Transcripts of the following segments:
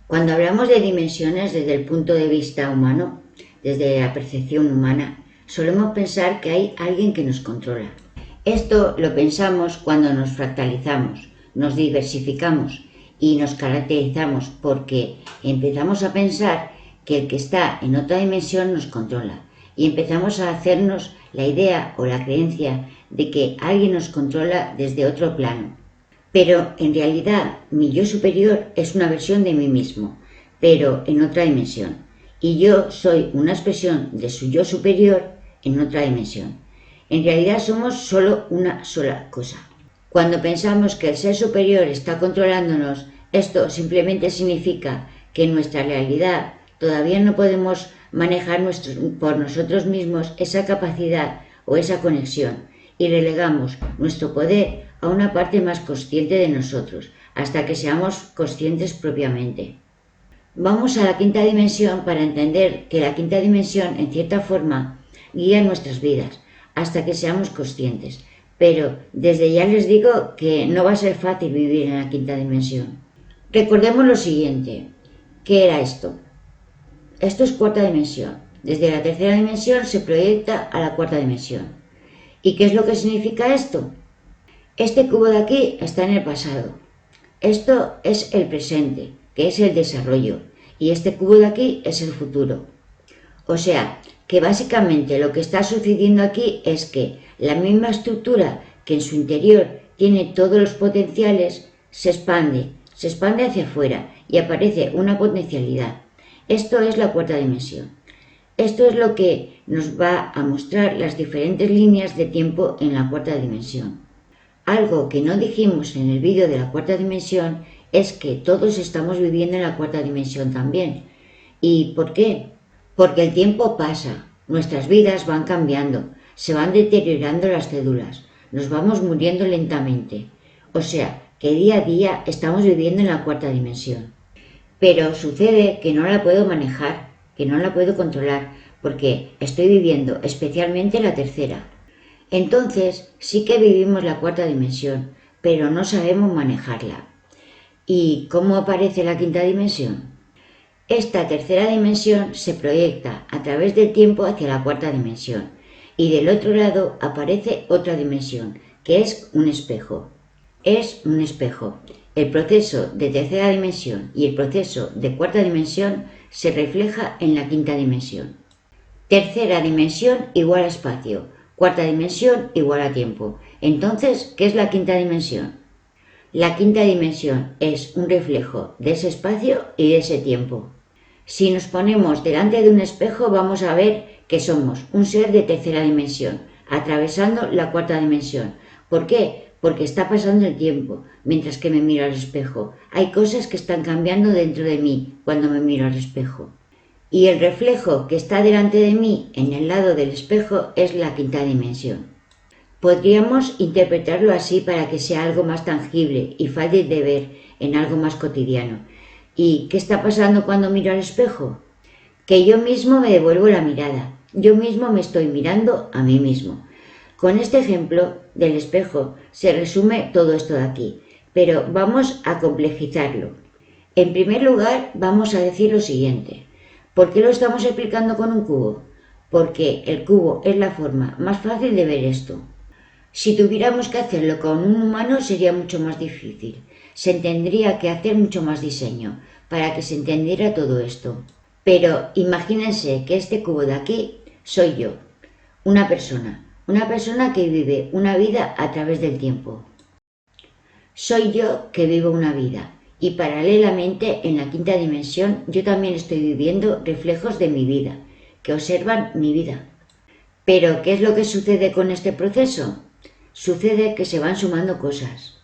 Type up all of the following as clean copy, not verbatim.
Cuando hablamos de dimensiones desde el punto de vista humano, desde la percepción humana, solemos pensar que hay alguien que nos controla. Esto lo pensamos cuando nos fractalizamos, nos diversificamos y nos caracterizamos porque empezamos a pensar que el que está en otra dimensión nos controla y empezamos a hacernos la idea o la creencia de que alguien nos controla desde otro plano. Pero en realidad mi yo superior es una versión de mí mismo, pero en otra dimensión. Y yo soy una expresión de su yo superior en otra dimensión. En realidad somos solo una sola cosa. Cuando pensamos que el ser superior está controlándonos, esto simplemente significa que en nuestra realidad todavía no podemos manejar por nosotros mismos esa capacidad o esa conexión y relegamos nuestro poder a una parte más consciente de nosotros, hasta que seamos conscientes propiamente. Vamos a la quinta dimensión para entender que la quinta dimensión, en cierta forma, guía nuestras vidas, hasta que seamos conscientes. Pero desde ya les digo que no va a ser fácil vivir en la quinta dimensión. Recordemos lo siguiente. ¿Qué era esto? Esto es cuarta dimensión. Desde la tercera dimensión se proyecta a la cuarta dimensión. ¿Y qué es lo que significa esto? Este cubo de aquí está en el pasado. Esto es el presente, que es el desarrollo, y este cubo de aquí es el futuro. O sea, que básicamente lo que está sucediendo aquí es que la misma estructura que en su interior tiene todos los potenciales se expande hacia afuera y aparece una potencialidad. Esto es la cuarta dimensión. Esto es lo que nos va a mostrar las diferentes líneas de tiempo en la cuarta dimensión. Algo que no dijimos en el vídeo de la cuarta dimensión es que todos estamos viviendo en la cuarta dimensión también. ¿Y por qué? Porque el tiempo pasa, nuestras vidas van cambiando, se van deteriorando las células, nos vamos muriendo lentamente. O sea, que día a día estamos viviendo en la cuarta dimensión. Pero sucede que no la puedo manejar, que no la puedo controlar, porque estoy viviendo especialmente la tercera. Entonces sí que vivimos la cuarta dimensión, pero no sabemos manejarla. ¿Y cómo aparece la quinta dimensión? Esta tercera dimensión se proyecta a través del tiempo hacia la cuarta dimensión y del otro lado aparece otra dimensión, que es un espejo. Es un espejo. El proceso de tercera dimensión y el proceso de cuarta dimensión se refleja en la quinta dimensión. Tercera dimensión igual a espacio, cuarta dimensión igual a tiempo. Entonces, ¿qué es la quinta dimensión? La quinta dimensión es un reflejo de ese espacio y de ese tiempo. Si nos ponemos delante de un espejo vamos a ver que somos un ser de tercera dimensión, atravesando la cuarta dimensión. ¿Por qué? Porque está pasando el tiempo, mientras que me miro al espejo. Hay cosas que están cambiando dentro de mí cuando me miro al espejo. Y el reflejo que está delante de mí en el lado del espejo es la quinta dimensión. Podríamos interpretarlo así para que sea algo más tangible y fácil de ver en algo más cotidiano. ¿Y qué está pasando cuando miro al espejo? Que yo mismo me devuelvo la mirada, yo mismo me estoy mirando a mí mismo. Con este ejemplo del espejo se resume todo esto de aquí, pero vamos a complejizarlo. En primer lugar, vamos a decir lo siguiente. ¿Por qué lo estamos explicando con un cubo? Porque el cubo es la forma más fácil de ver esto. Si tuviéramos que hacerlo con un humano sería mucho más difícil. Se tendría que hacer mucho más diseño para que se entendiera todo esto. Pero imagínense que este cubo de aquí soy yo, una persona que vive una vida a través del tiempo. Soy yo que vivo una vida y paralelamente en la quinta dimensión yo también estoy viviendo reflejos de mi vida, que observan mi vida. Pero ¿qué es lo que sucede con este proceso? Sucede que se van sumando cosas,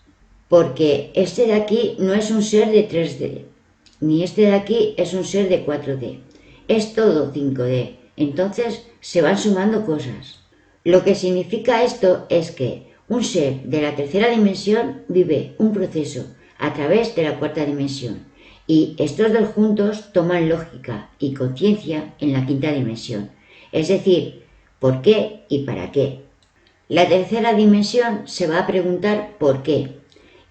porque este de aquí no es un ser de 3D, ni este de aquí es un ser de 4D, es todo 5D, entonces se van sumando cosas. Lo que significa esto es que un ser de la tercera dimensión vive un proceso a través de la cuarta dimensión, y estos dos juntos toman lógica y conciencia en la quinta dimensión, es decir, ¿por qué y para qué? La tercera dimensión se va a preguntar ¿por qué?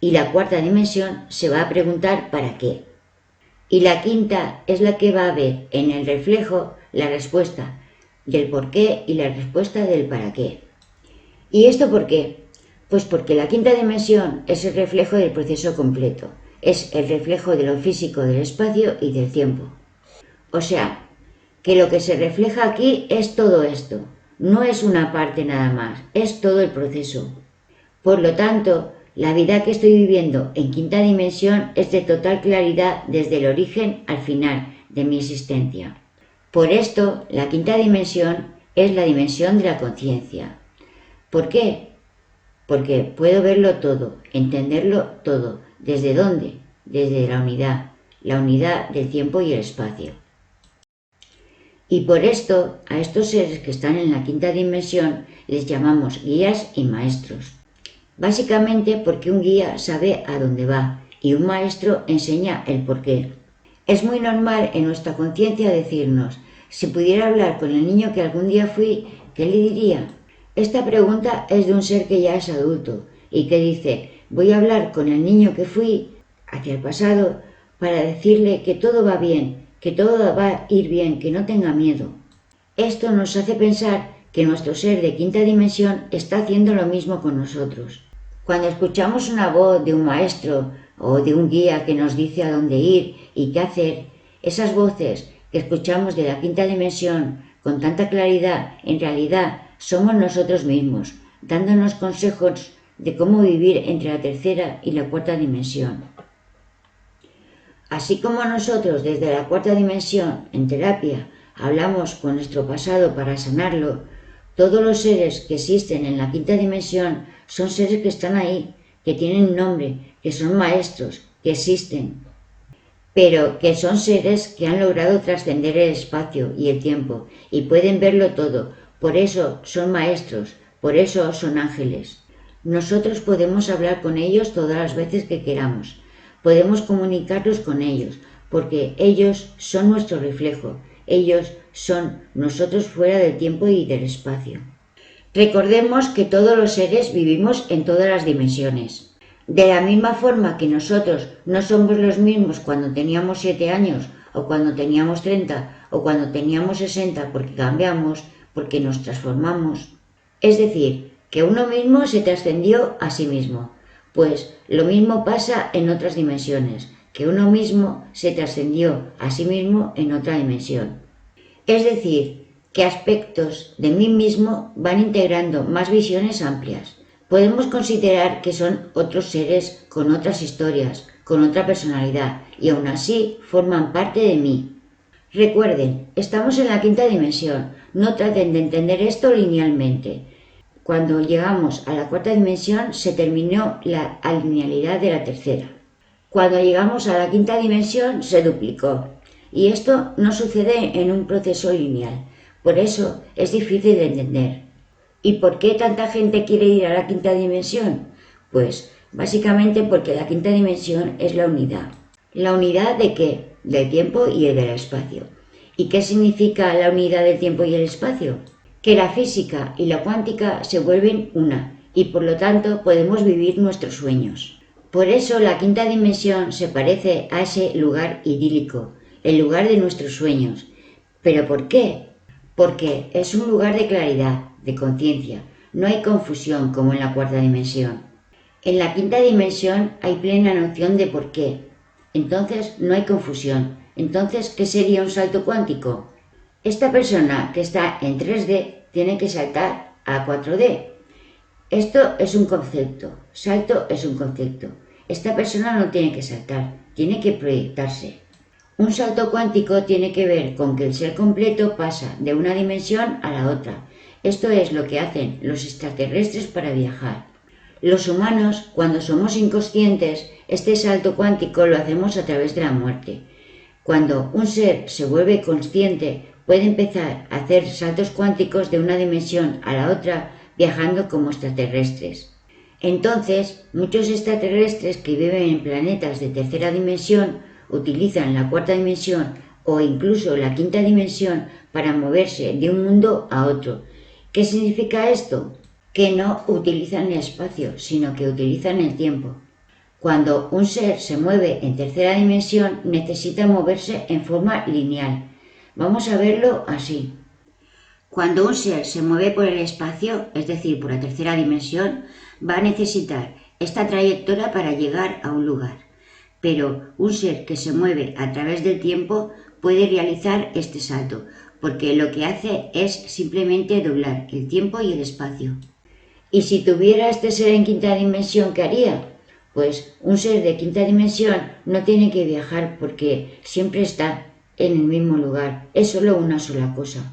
Y la cuarta dimensión se va a preguntar ¿para qué? Y la quinta es la que va a ver en el reflejo la respuesta del por qué y la respuesta del para qué. ¿Y esto por qué? Pues porque la quinta dimensión es el reflejo del proceso completo, es el reflejo de lo físico del espacio y del tiempo. O sea, que lo que se refleja aquí es todo esto, no es una parte nada más, es todo el proceso. Por lo tanto, la vida que estoy viviendo en quinta dimensión es de total claridad desde el origen al final de mi existencia. Por esto, la quinta dimensión es la dimensión de la conciencia. ¿Por qué? Porque puedo verlo todo, entenderlo todo. ¿Desde dónde? Desde la unidad del tiempo y el espacio. Y por esto, a estos seres que están en la quinta dimensión les llamamos guías y maestros. Básicamente porque un guía sabe a dónde va y un maestro enseña el porqué. Es muy normal en nuestra conciencia decirnos, si pudiera hablar con el niño que algún día fui, ¿qué le diría? Esta pregunta es de un ser que ya es adulto y que dice, voy a hablar con el niño que fui hacia el pasado para decirle que todo va bien, que todo va a ir bien, que no tenga miedo. Esto nos hace pensar que nuestro ser de quinta dimensión está haciendo lo mismo con nosotros. Cuando escuchamos una voz de un maestro o de un guía que nos dice a dónde ir y qué hacer, esas voces que escuchamos de la quinta dimensión con tanta claridad, en realidad somos nosotros mismos, dándonos consejos de cómo vivir entre la tercera y la cuarta dimensión. Así como nosotros desde la cuarta dimensión, en terapia, hablamos con nuestro pasado para sanarlo, todos los seres que existen en la quinta dimensión son seres que están ahí, que tienen nombre, que son maestros, que existen, pero que son seres que han logrado trascender el espacio y el tiempo y pueden verlo todo, por eso son maestros, por eso son ángeles. Nosotros podemos hablar con ellos todas las veces que queramos, podemos comunicarnos con ellos, porque ellos son nuestro reflejo, ellos son nosotros fuera del tiempo y del espacio. Recordemos que todos los seres vivimos en todas las dimensiones. De la misma forma que nosotros no somos los mismos cuando teníamos 7 años, o cuando teníamos 30, o cuando teníamos 60, porque cambiamos, porque nos transformamos. Es decir, que uno mismo se trascendió a sí mismo. Pues lo mismo pasa en otras dimensiones, que uno mismo se trascendió a sí mismo en otra dimensión. Es decir, que aspectos de mí mismo van integrando más visiones amplias. Podemos considerar que son otros seres con otras historias, con otra personalidad, y aún así forman parte de mí. Recuerden, estamos en la quinta dimensión, no traten de entender esto linealmente. Cuando llegamos a la cuarta dimensión se terminó la linealidad de la tercera. Cuando llegamos a la quinta dimensión se duplicó. Y esto no sucede en un proceso lineal. Por eso es difícil de entender. ¿Y por qué tanta gente quiere ir a la quinta dimensión? Pues básicamente porque la quinta dimensión es la unidad. ¿La unidad de qué? Del tiempo y del espacio. ¿Y qué significa la unidad del tiempo y el espacio? Que la física y la cuántica se vuelven una y por lo tanto podemos vivir nuestros sueños. Por eso la quinta dimensión se parece a ese lugar idílico, el lugar de nuestros sueños. ¿Pero por qué? Porque es un lugar de claridad, de conciencia. No hay confusión como en la cuarta dimensión. En la quinta dimensión hay plena noción de por qué. Entonces no hay confusión. Entonces, ¿qué sería un salto cuántico? Esta persona que está en 3D tiene que saltar a 4D. Esto es un concepto. Salto es un concepto. Esta persona no tiene que saltar, tiene que proyectarse. Un salto cuántico tiene que ver con que el ser completo pasa de una dimensión a la otra. Esto es lo que hacen los extraterrestres para viajar. Los humanos, cuando somos inconscientes, este salto cuántico lo hacemos a través de la muerte. Cuando un ser se vuelve consciente, puede empezar a hacer saltos cuánticos de una dimensión a la otra, viajando como extraterrestres. Entonces, muchos extraterrestres que viven en planetas de tercera dimensión utilizan la cuarta dimensión o incluso la quinta dimensión para moverse de un mundo a otro. ¿Qué significa esto? Que no utilizan el espacio, sino que utilizan el tiempo. Cuando un ser se mueve en tercera dimensión, necesita moverse en forma lineal. Vamos a verlo así. Cuando un ser se mueve por el espacio, es decir, por la tercera dimensión, va a necesitar esta trayectoria para llegar a un lugar. Pero un ser que se mueve a través del tiempo puede realizar este salto, porque lo que hace es simplemente doblar el tiempo y el espacio. Y si tuviera este ser en quinta dimensión, ¿qué haría? Pues un ser de quinta dimensión no tiene que viajar porque siempre está en el mismo lugar, es solo una sola cosa.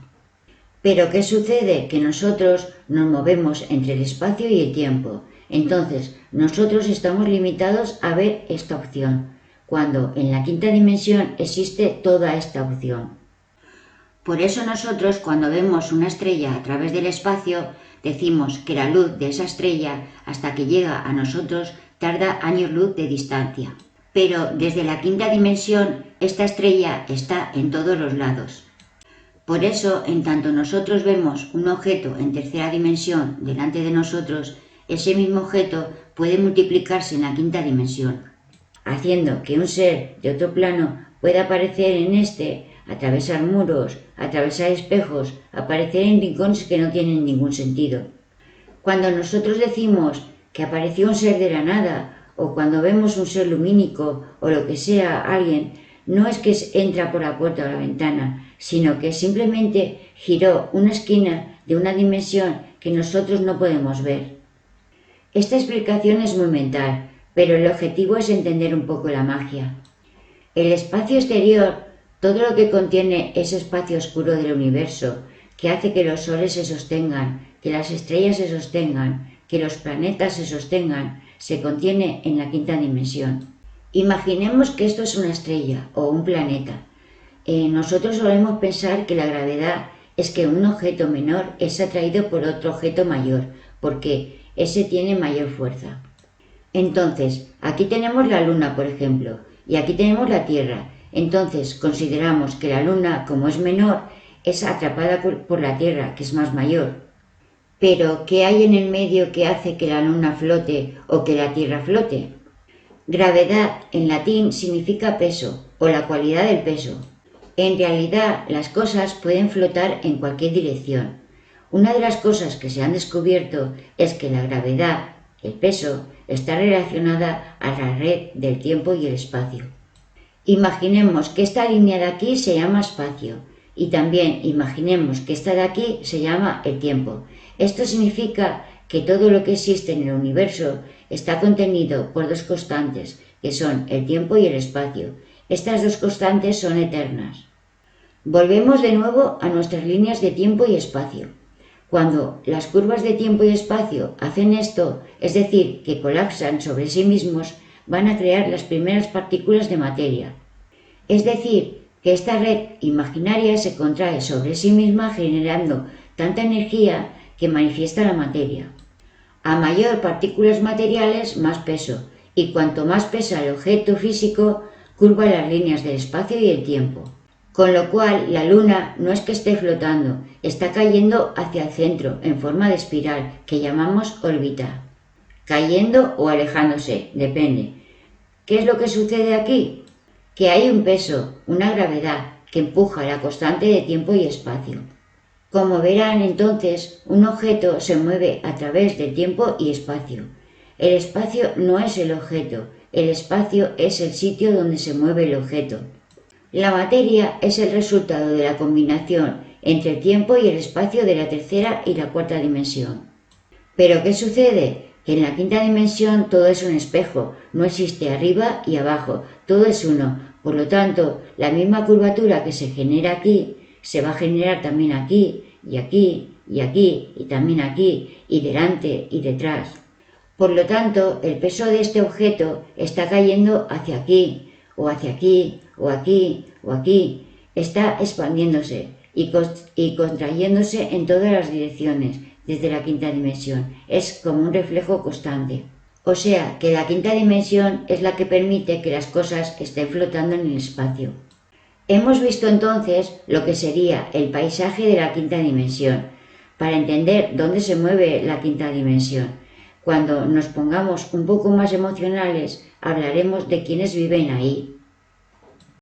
Pero ¿qué sucede? Que nosotros nos movemos entre el espacio y el tiempo. Entonces, nosotros estamos limitados a ver esta opción, cuando en la quinta dimensión existe toda esta opción. Por eso nosotros, cuando vemos una estrella a través del espacio, decimos que la luz de esa estrella, hasta que llega a nosotros, tarda años luz de distancia. Pero desde la quinta dimensión, esta estrella está en todos los lados. Por eso, en tanto nosotros vemos un objeto en tercera dimensión delante de nosotros, ese mismo objeto puede multiplicarse en la quinta dimensión, haciendo que un ser de otro plano pueda aparecer en este, atravesar muros, atravesar espejos, aparecer en rincones que no tienen ningún sentido. Cuando nosotros decimos que apareció un ser de la nada, o cuando vemos un ser lumínico, o lo que sea, alguien, no es que entra por la puerta o la ventana, sino que simplemente giró una esquina de una dimensión que nosotros no podemos ver. Esta explicación es muy mental, pero el objetivo es entender un poco la magia. El espacio exterior, todo lo que contiene ese espacio oscuro del universo, que hace que los soles se sostengan, que las estrellas se sostengan, que los planetas se sostengan, se contiene en la quinta dimensión. Imaginemos que esto es una estrella o un planeta. Nosotros solemos pensar que la gravedad es que un objeto menor es atraído por otro objeto mayor, porque ese tiene mayor fuerza. Entonces, aquí tenemos la Luna, por ejemplo, y aquí tenemos la Tierra. Entonces, consideramos que la Luna, como es menor, es atrapada por la Tierra, que es más mayor. Pero, ¿qué hay en el medio que hace que la Luna flote o que la Tierra flote? Gravedad, en latín, significa peso, o la cualidad del peso. En realidad, las cosas pueden flotar en cualquier dirección. Una de las cosas que se han descubierto es que la gravedad, el peso, está relacionada a la red del tiempo y el espacio. Imaginemos que esta línea de aquí se llama espacio, y también imaginemos que esta de aquí se llama el tiempo. Esto significa que todo lo que existe en el universo está contenido por dos constantes, que son el tiempo y el espacio. Estas dos constantes son eternas. Volvemos de nuevo a nuestras líneas de tiempo y espacio. Cuando las curvas de tiempo y espacio hacen esto, es decir, que colapsan sobre sí mismos, van a crear las primeras partículas de materia. Es decir, que esta red imaginaria se contrae sobre sí misma generando tanta energía que manifiesta la materia. A mayor partículas materiales, más peso, y cuanto más pesa el objeto físico, curva las líneas del espacio y el tiempo. Con lo cual, la Luna no es que esté flotando, está cayendo hacia el centro, en forma de espiral, que llamamos órbita. Cayendo o alejándose, depende. ¿Qué es lo que sucede aquí? Que hay un peso, una gravedad, que empuja la constante de tiempo y espacio. Como verán entonces, un objeto se mueve a través de tiempo y espacio. El espacio no es el objeto, el espacio es el sitio donde se mueve el objeto. La materia es el resultado de la combinación entre el tiempo y el espacio de la tercera y la cuarta dimensión. ¿Pero qué sucede? Que en la quinta dimensión todo es un espejo, no existe arriba y abajo, todo es uno. Por lo tanto, la misma curvatura que se genera aquí, se va a generar también aquí, y aquí, y aquí, y también aquí, y delante y detrás. Por lo tanto, el peso de este objeto está cayendo hacia aquí, o hacia aquí, o aquí, o aquí. Está expandiéndose y contrayéndose en todas las direcciones, desde la quinta dimensión. Es como un reflejo constante. O sea, que la quinta dimensión es la que permite que las cosas estén flotando en el espacio. Hemos visto entonces lo que sería el paisaje de la quinta dimensión, para entender dónde se mueve la quinta dimensión. Cuando nos pongamos un poco más emocionales, hablaremos de quienes viven ahí,